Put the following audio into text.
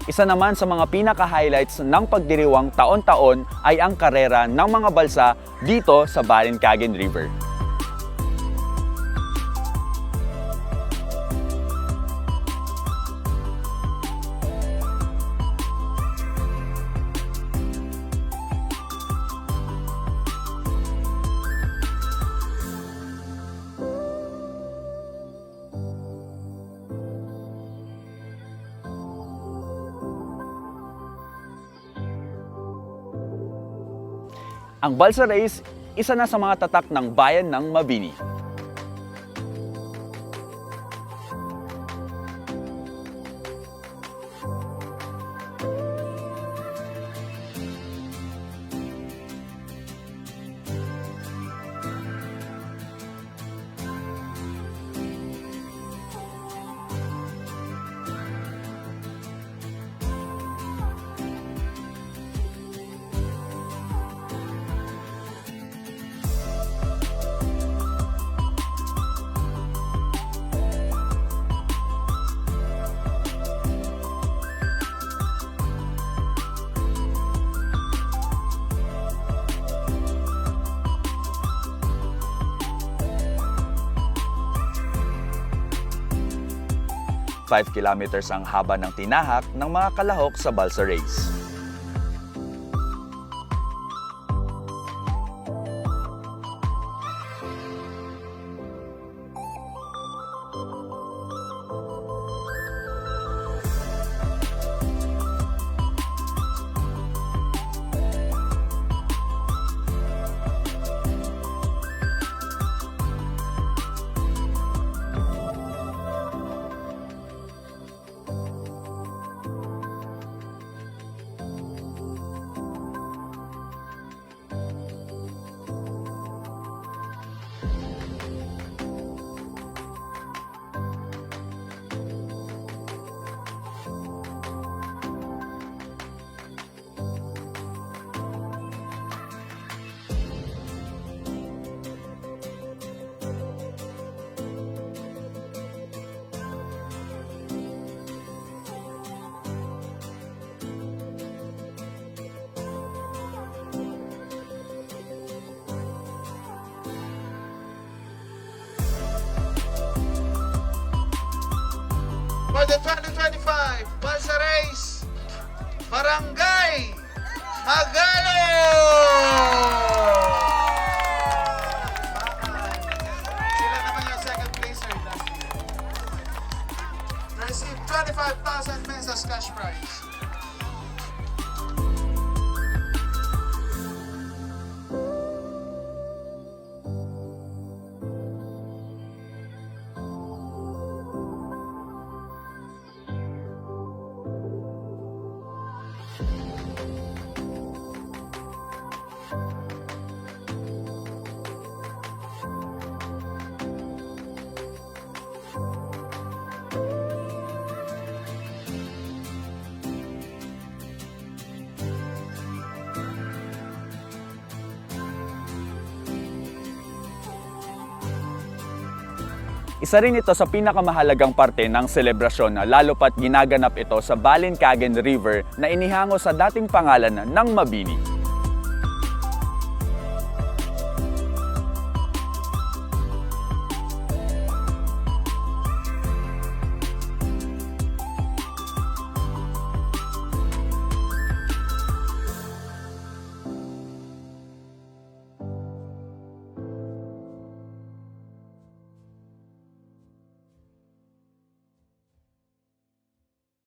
Isa naman sa mga pinaka-highlights ng pagdiriwang taon-taon ay ang karera ng mga balsa dito sa Balin-Cagayan River. Ang Balsa Race, isa na sa mga tatak ng bayan ng Mabini. Five kilometers ang haba ng tinahak ng mga kalahok sa Balsa Race. For the 2025 Balsa Race, Barangay Magalo! Sila naman yung second placer last year. Receive 25,000 pesos cash prize. Isa rin ito sa pinakamahalagang parte ng selebrasyon lalo pat ginaganap ito sa Balin-Cagayan River na inihango sa dating pangalan ng Mabini.